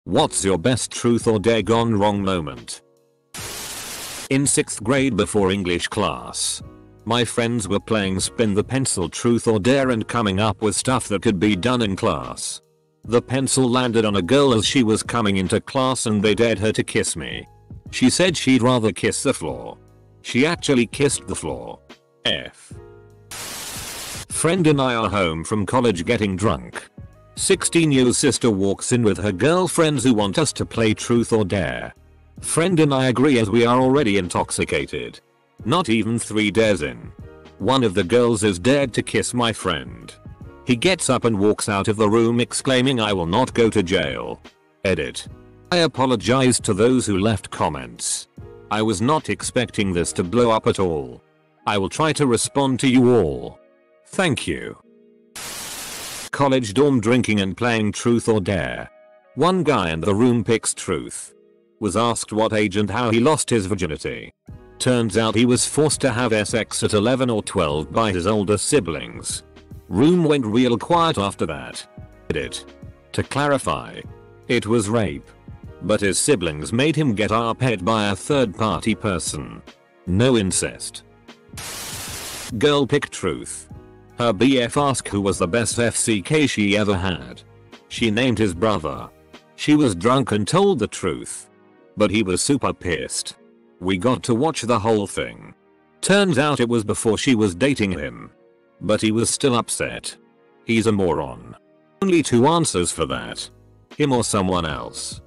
What's your best truth or dare gone wrong moment? In 6th grade before English class, my friends were playing spin the pencil truth or dare and coming up with stuff that could be done in class. The pencil landed on a girl as she was coming into class and they dared her to kiss me. She said she'd rather kiss the floor. She actually kissed the floor. F. Friend and I are home from college getting drunk. 16-year-old sister walks in with her girlfriends who want us to play truth or dare. Friend and I agree as we are already intoxicated. Not even 3 dares in. One of the girls is dared to kiss my friend. He gets up and walks out of the room exclaiming, "I will not go to jail." Edit. I apologize to those who left comments. I was not expecting this to blow up at all. I will try to respond to you all. Thank you. College dorm drinking and playing truth or dare. One guy in the room picks truth. Was asked what age and how he lost his virginity. Turns out he was forced to have sex at 11 or 12 by his older siblings. Room went real quiet after that. Edit. To clarify, it was rape. But his siblings made him get arped by a third party person. No incest. Girl picked truth. Her BF asked who was the best FCK she ever had. She named his brother. She was drunk and told the truth. But he was super pissed. We got to watch the whole thing. Turns out it was before she was dating him. But he was still upset. He's a moron. Only 2 answers for that. Him or someone else.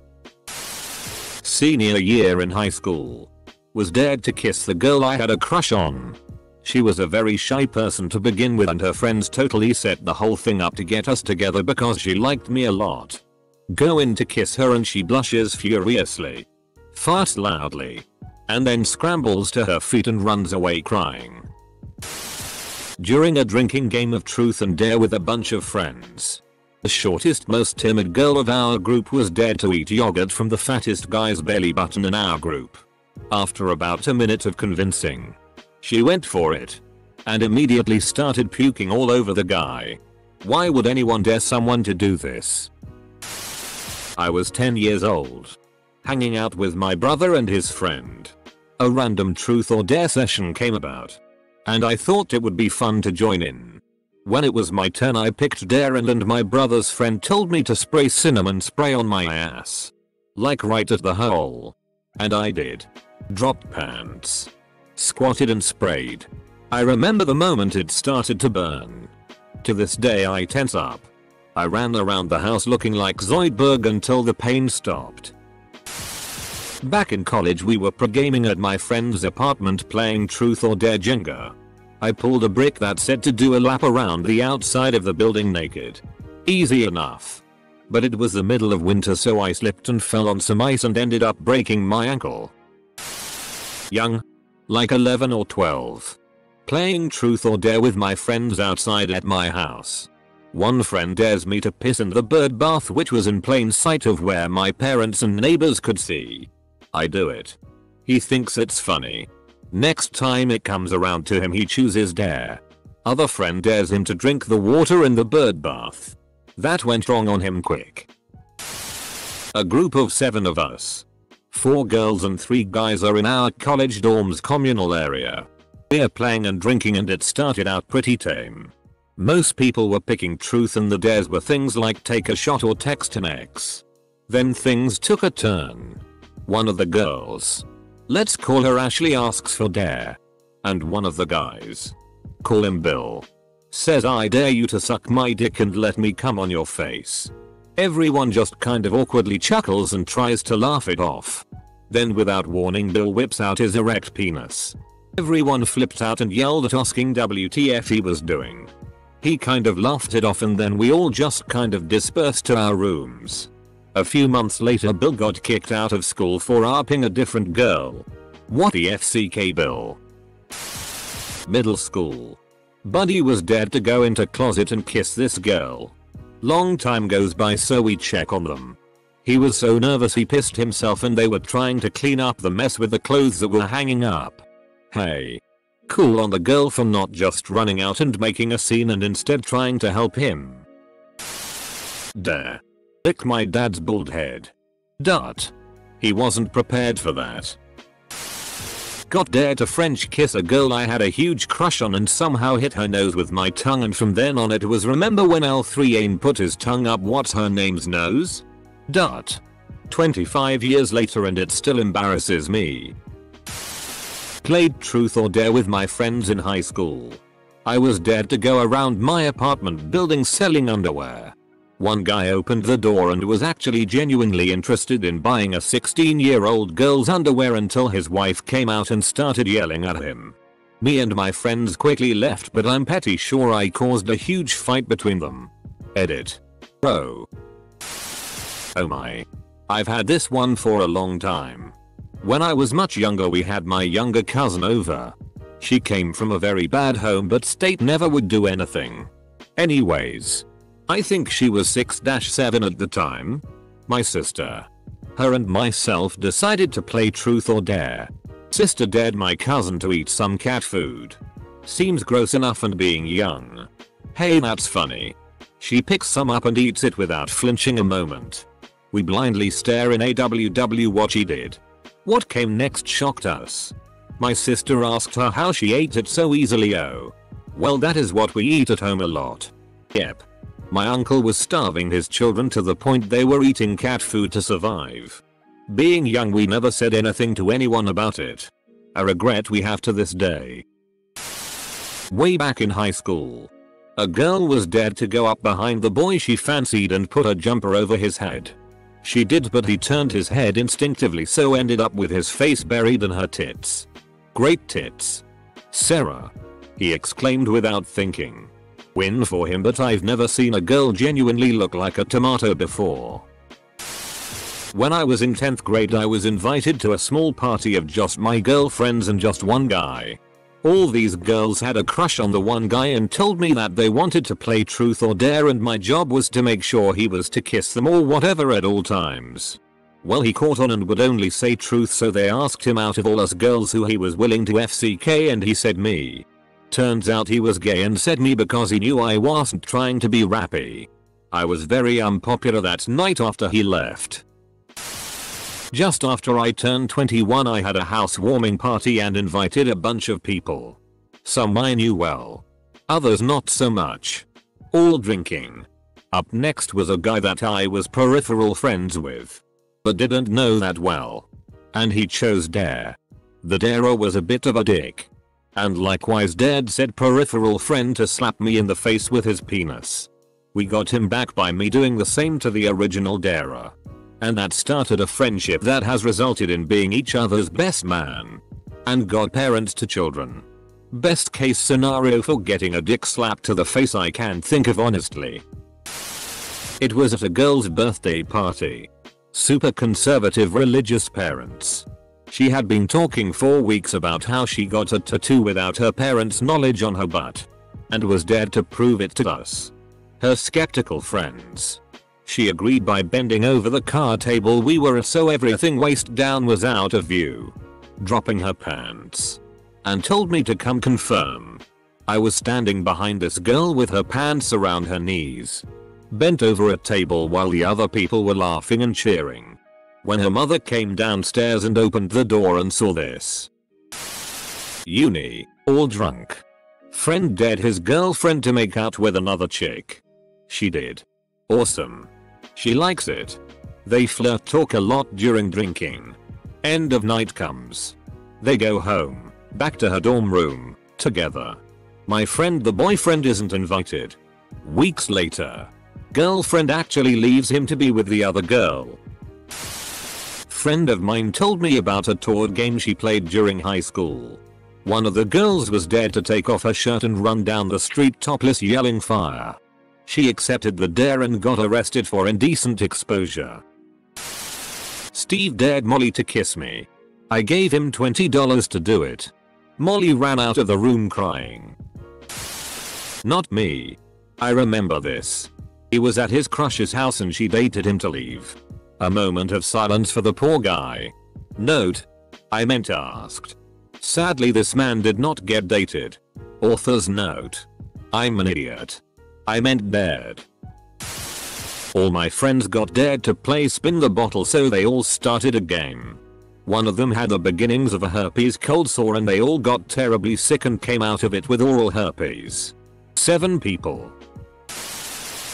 Senior year in high school. Was dared to kiss the girl I had a crush on. She was a very shy person to begin with and her friends totally set the whole thing up to get us together because she liked me a lot. Go in to kiss her and she blushes furiously. Farts loudly. And then scrambles to her feet and runs away crying. During a drinking game of truth and dare with a bunch of friends. The shortest, most timid girl of our group was dared to eat yogurt from the fattest guy's belly button in our group. After about a minute of convincing, she went for it. And immediately started puking all over the guy. Why would anyone dare someone to do this? I was 10 years old. Hanging out with my brother and his friend. A random truth or dare session came about. And I thought it would be fun to join in. When it was my turn I picked dare and my brother's friend told me to spray cinnamon spray on my ass. Like right at the hole. And I did. Dropped pants. Squatted and sprayed. I remember the moment it started to burn. To this day I tense up. I ran around the house looking like Zoidberg until the pain stopped. Back in college we were pro-gaming at my friend's apartment playing truth or dare Jenga. I pulled a brick that said to do a lap around the outside of the building naked. Easy enough. But it was the middle of winter so I slipped and fell on some ice and ended up breaking my ankle. Young. Like 11 or 12. Playing truth or dare with my friends outside at my house. One friend dares me to piss in the bird bath which was in plain sight of where my parents and neighbors could see. I do it. He thinks it's funny. Next time it comes around to him he chooses dare. Other friend dares him to drink the water in the bird bath. That went wrong on him quick. A group of 7 of us. 4 girls and 3 guys are in our college dorm's communal area. We're playing and drinking and it started out pretty tame. Most people were picking truth and the dares were things like take a shot or text an ex. Then things took a turn. One of the girls, let's call her Ashley, asks for dare. And one of the guys, call him Bill, says I dare you to suck my dick and let me come on your face. Everyone just kind of awkwardly chuckles and tries to laugh it off. Then without warning Bill whips out his erect penis. Everyone flipped out and yelled at asking WTF he was doing. He kind of laughed it off and then we all just kind of dispersed to our rooms. A few months later Bill got kicked out of school for ARPing a different girl. What the FCK Bill? Middle school. Buddy was dared to go into closet and kiss this girl. Long time goes by so we check on them. He was so nervous he pissed himself and they were trying to clean up the mess with the clothes that were hanging up. Hey. Cool on the girl for not just running out and making a scene and instead trying to help him. Dare. Lick my dad's bald head. Dot. He wasn't prepared for that. Got dared to French kiss a girl I had a huge crush on and somehow hit her nose with my tongue, and from then on it was remember when L3 put his tongue up what's her name's nose? Dot. 25 years later and it still embarrasses me. Played truth or dare with my friends in high school. I was dared to go around my apartment building selling underwear. One guy opened the door and was actually genuinely interested in buying a 16-year-old girl's underwear until his wife came out and started yelling at him. Me and my friends quickly left, but I'm pretty sure I caused a huge fight between them. Edit. Oh my. I've had this one for a long time. When I was much younger we had my younger cousin over. She came from a very bad home but state never would do anything. Anyways. I think she was 6-7 at the time. My sister, her and myself decided to play truth or dare. Sister dared my cousin to eat some cat food. Seems gross enough and being young. Hey, that's funny. She picks some up and eats it without flinching a moment. We blindly stare in AWW what she did. What came next shocked us. My sister asked her how she ate it so easily. Oh. Well, that is what we eat at home a lot. Yep. My uncle was starving his children to the point they were eating cat food to survive. Being young we never said anything to anyone about it. A regret we have to this day. Way back in high school. A girl was dared to go up behind the boy she fancied and put a jumper over his head. She did, but he turned his head instinctively so ended up with his face buried in her tits. Great tits. Sarah. He exclaimed without thinking. Win for him, but I've never seen a girl genuinely look like a tomato before. When I was in 10th grade I was invited to a small party of just my girlfriends and just one guy. All these girls had a crush on the one guy and told me that they wanted to play truth or dare and my job was to make sure he was to kiss them or whatever at all times. Well, he caught on and would only say truth, so they asked him out of all us girls who he was willing to FCK and he said me. Turns out he was gay and said me because he knew I wasn't trying to be rappy. I was very unpopular that night after he left. Just after I turned 21 I had a housewarming party and invited a bunch of people. Some I knew well. Others not so much. All drinking. Up next was a guy that I was peripheral friends with. But didn't know that well. And he chose dare. The darer was a bit of a dick. And likewise dared said peripheral friend to slap me in the face with his penis. We got him back by me doing the same to the original darer. And that started a friendship that has resulted in being each other's best man. And godparents to children. Best case scenario for getting a dick slap to the face I can think of honestly. It was at a girl's birthday party. Super conservative religious parents. She had been talking for weeks about how she got a tattoo without her parents' knowledge on her butt. And was dared to prove it to us. Her skeptical friends. She agreed by bending over the card table we were at so everything waist down was out of view. Dropping her pants. And told me to come confirm. I was standing behind this girl with her pants around her knees. Bent over a table while the other people were laughing and cheering. When her mother came downstairs and opened the door and saw this. Uni, all drunk. Friend dared his girlfriend to make out with another chick. She did. Awesome. She likes it. They flirt talk a lot during drinking. End of night comes. They go home, back to her dorm room, together. My friend the boyfriend isn't invited. Weeks later. Girlfriend actually leaves him to be with the other girl. Friend of mine told me about a toad game she played during high school. One of the girls was dared to take off her shirt and run down the street topless yelling fire. She accepted the dare and got arrested for indecent exposure. Steve dared Molly to kiss me. I gave him $20 to do it. Molly ran out of the room crying. Not me. I remember this. He was at his crush's house and she dated him to leave. A moment of silence for the poor guy. Note. I meant asked. Sadly this man did not get dated. Author's note. I'm an idiot. I meant dared. All my friends got dared to play spin the bottle, so they all started a game. One of them had the beginnings of a herpes cold sore and they all got terribly sick and came out of it with oral herpes. 7 people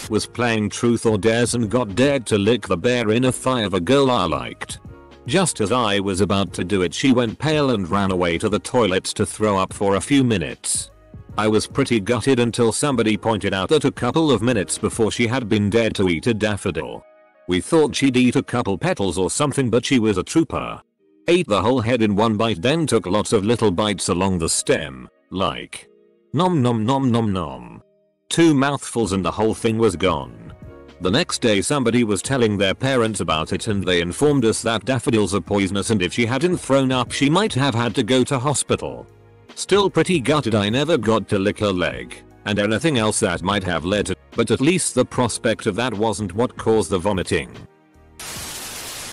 was playing truth or dares and got dared to lick the bare inner thigh of a girl I liked. Just as I was about to do it, she went pale and ran away to the toilets to throw up for a few minutes. I was pretty gutted until somebody pointed out that a couple of minutes before she had been dared to eat a daffodil. We thought she'd eat a couple petals or something, but she was a trooper. Ate the whole head in one bite, then took lots of little bites along the stem, like nom nom nom nom nom. 2 mouthfuls and the whole thing was gone. The next day somebody was telling their parents about it and they informed us that daffodils are poisonous and if she hadn't thrown up she might have had to go to hospital. Still pretty gutted I never got to lick her leg, and anything else that might have led to, but at least the prospect of that wasn't what caused the vomiting.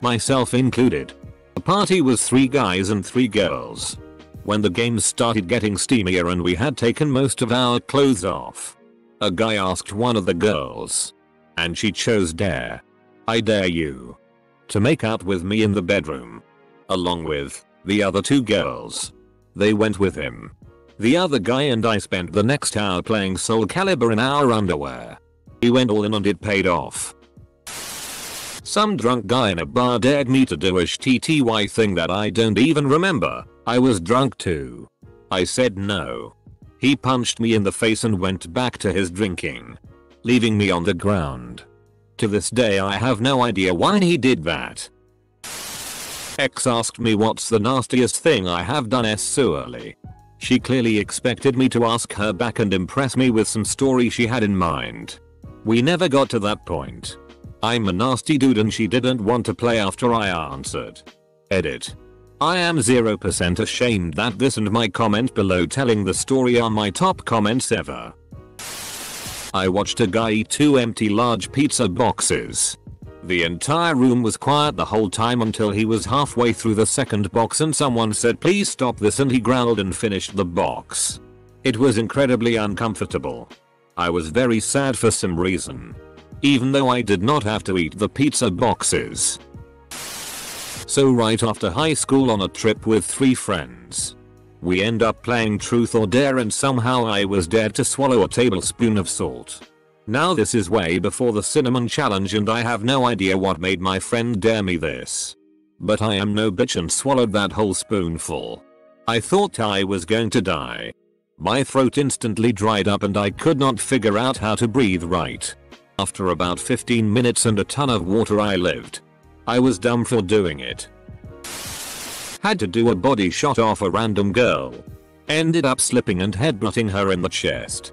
Myself included. The party was 3 guys and 3 girls. When the games started getting steamier and we had taken most of our clothes off, a guy asked one of the girls, and she chose dare. I dare you to make out with me in the bedroom, along with the other 2 girls. They went with him. The other guy and I spent the next hour playing Soul Calibur in our underwear. He went all in and it paid off. Some drunk guy in a bar dared me to do a TTY thing that I don't even remember. I was drunk too. I said no. He punched me in the face and went back to his drinking, leaving me on the ground. To this day I have no idea why he did that. X asked me what's the nastiest thing I have done sexually. She clearly expected me to ask her back and impress me with some story she had in mind. We never got to that point. I'm a nasty dude and she didn't want to play after I answered. Edit. I am 0% ashamed that this and my comment below telling the story are my top comments ever. I watched a guy eat 2 empty large pizza boxes. The entire room was quiet the whole time until he was halfway through the second box and someone said please stop this and he growled and finished the box. It was incredibly uncomfortable. I was very sad for some reason, even though I did not have to eat the pizza boxes. So right after high school on a trip with 3 friends, we end up playing truth or dare and somehow I was dared to swallow a tablespoon of salt. Now this is way before the cinnamon challenge and I have no idea what made my friend dare me this. But I am no bitch and swallowed that whole spoonful. I thought I was going to die. My throat instantly dried up and I could not figure out how to breathe right. After about 15 minutes and a ton of water I lived. I was dumb for doing it. Had to do a body shot off a random girl. Ended up slipping and headbutting her in the chest.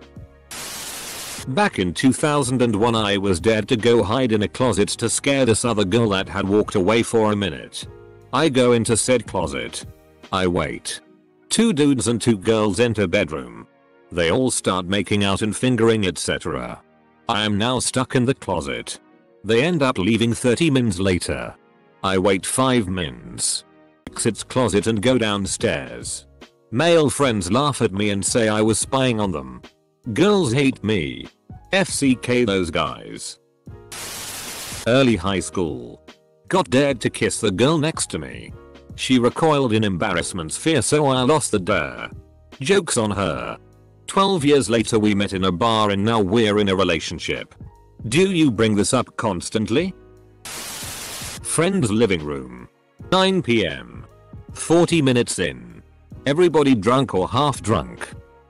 Back in 2001 I was dared to go hide in a closet to scare this other girl that had walked away for a minute. I go into said closet. I wait. 2 dudes and 2 girls enter bedroom. They all start making out and fingering etc. I am now stuck in the closet. They end up leaving 30 mins later. I wait 5 mins. Exits closet and go downstairs. Male friends laugh at me and say I was spying on them. Girls hate me. FCK those guys. Early high school. Got dared to kiss the girl next to me. She recoiled in embarrassment's fear so I lost the dare. Jokes on her. 12 years later we met in a bar and now we're in a relationship. Do you bring this up constantly? Friend's living room. 9 PM. 40 minutes in. Everybody drunk or half drunk.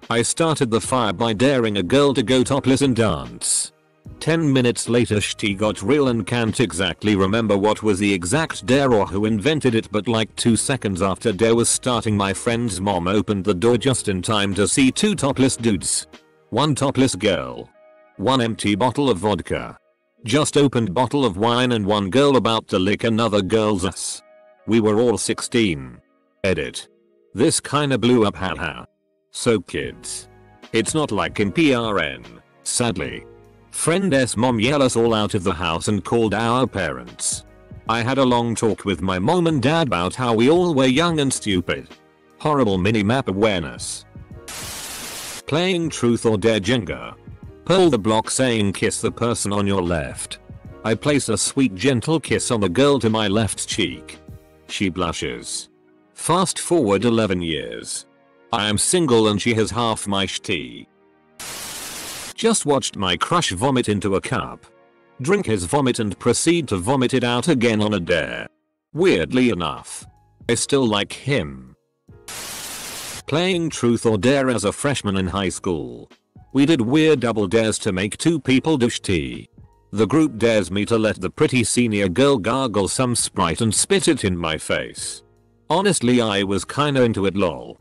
I started the fire by daring a girl to go topless and dance. 10 minutes later she got real and can't exactly remember what was the exact dare or who invented it, but like 2 seconds after dare was starting my friend's mom opened the door just in time to see 2 topless dudes. 1 topless girl. 1 empty bottle of vodka. Just opened bottle of wine and 1 girl about to lick another girl's ass. We were all 16. Edit. This kinda blew up haha. So kids. It's not like in PRN, sadly. Friend's mom yelled us all out of the house and called our parents. I had a long talk with my mom and dad about how we all were young and stupid. Horrible mini-map awareness. Playing truth or dare Jenga. Pull the block saying kiss the person on your left. I place a sweet gentle kiss on the girl to my left cheek. She blushes. Fast forward 11 years. I am single and she has half my shti. Just watched my crush vomit into a cup. Drink his vomit and proceed to vomit it out again on a dare. Weirdly enough, I still like him. Playing truth or dare as a freshman in high school. We did weird double dares to make 2 people do shti. The group dares me to let the pretty senior girl gargle some Sprite and spit it in my face. Honestly, I was kinda into it, lol.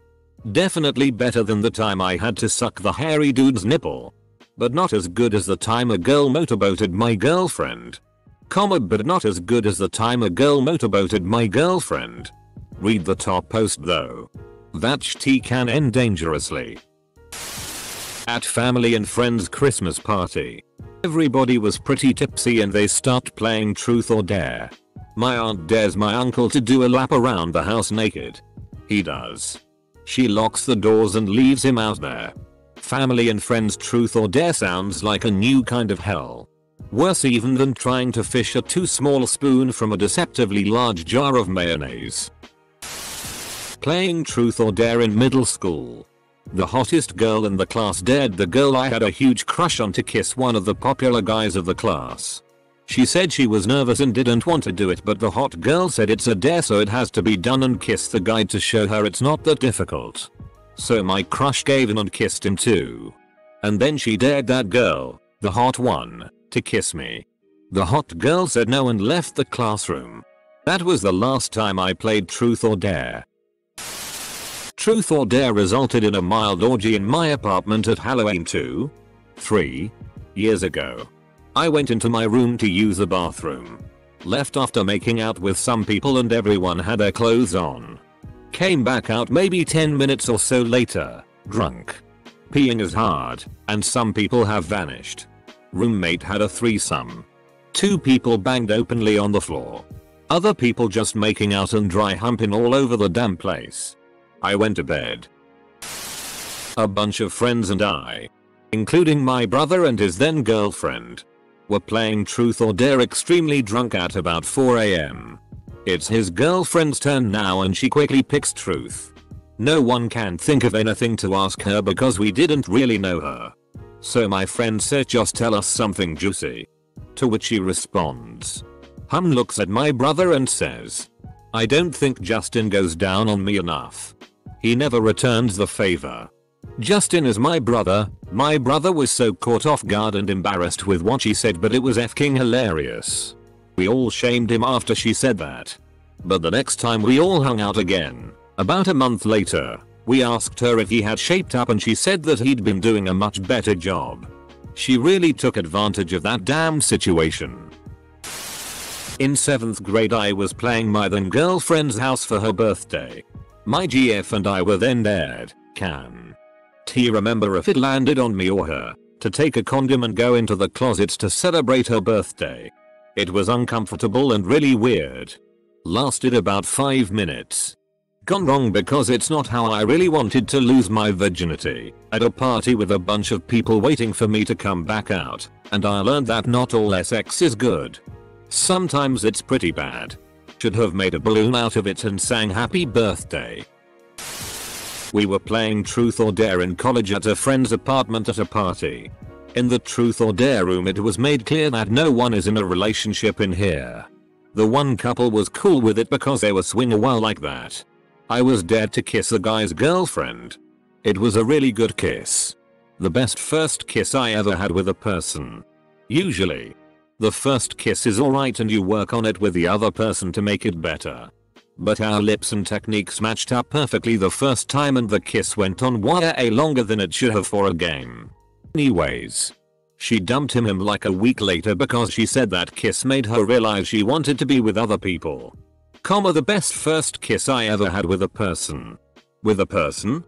Definitely better than the time I had to suck the hairy dude's nipple. But not as good as the time a girl motorboated my girlfriend. But not as good as the time a girl motorboated my girlfriend. Read the top post though. That shti can end dangerously. At family and friends Christmas party. Everybody was pretty tipsy and they start playing truth or dare. My aunt dares my uncle to do a lap around the house naked. He does. She locks the doors and leaves him out there. Family and friends truth or dare sounds like a new kind of hell. Worse even than trying to fish a too small spoon from a deceptively large jar of mayonnaise. Playing truth or dare in middle school. The hottest girl in the class dared the girl I had a huge crush on to kiss one of the popular guys of the class. She said she was nervous and didn't want to do it, but the hot girl said it's a dare so it has to be done and kiss the guy to show her it's not that difficult. So my crush gave in and kissed him too. And then she dared that girl, the hot one, to kiss me. The hot girl said no and left the classroom. That was the last time I played truth or dare. Truth or dare resulted in a mild orgy in my apartment at Halloween 3 years ago. I went into my room to use the bathroom. Left after making out with some people and everyone had their clothes on. Came back out maybe 10 minutes or so later, drunk. Peeing is hard, and some people have vanished. Roommate had a threesome. 2 people banged openly on the floor. Other people just making out and dry humping all over the damn place. I went to bed. A bunch of friends and I, including my brother and his then girlfriend, were playing truth or dare extremely drunk at about 4 AM. It's his girlfriend's turn now and she quickly picks truth. No one can think of anything to ask her because we didn't really know her. So my friend said just tell us something juicy. To which she responds. Looks at my brother and says, I don't think Justin goes down on me enough. He never returns the favor. Justin is my brother. My brother was so caught off guard and embarrassed with what she said, but it was effing hilarious. We all shamed him after she said that. But the next time we all hung out again, about a month later, we asked her if he had shaped up and she said that he'd been doing a much better job. She really took advantage of that damn situation. In 7th grade I was playing my then girlfriend's house for her birthday. My GF and I were then dared, can't remember if it landed on me or her, to take a condom and go into the closets to celebrate her birthday. It was uncomfortable and really weird. Lasted about 5 minutes. Gone wrong because it's not how I really wanted to lose my virginity, at a party with a bunch of people waiting for me to come back out, and I learned that not all sex is good. Sometimes it's pretty bad. Should have made a balloon out of it and sang happy birthday. We were playing truth or dare in college at a friend's apartment at a party. In the truth or dare room it was made clear that no one is in a relationship in here. The one couple was cool with it because they were swing a while like that. I was dared to kiss the guy's girlfriend. It was a really good kiss. The best first kiss I ever had with a person. Usually, the first kiss is alright and you work on it with the other person to make it better. But our lips and techniques matched up perfectly the first time and the kiss went on way longer than it should have for a game. Anyways, she dumped him like a week later because she said that kiss made her realize she wanted to be with other people. The best first kiss I ever had with a person. With a person?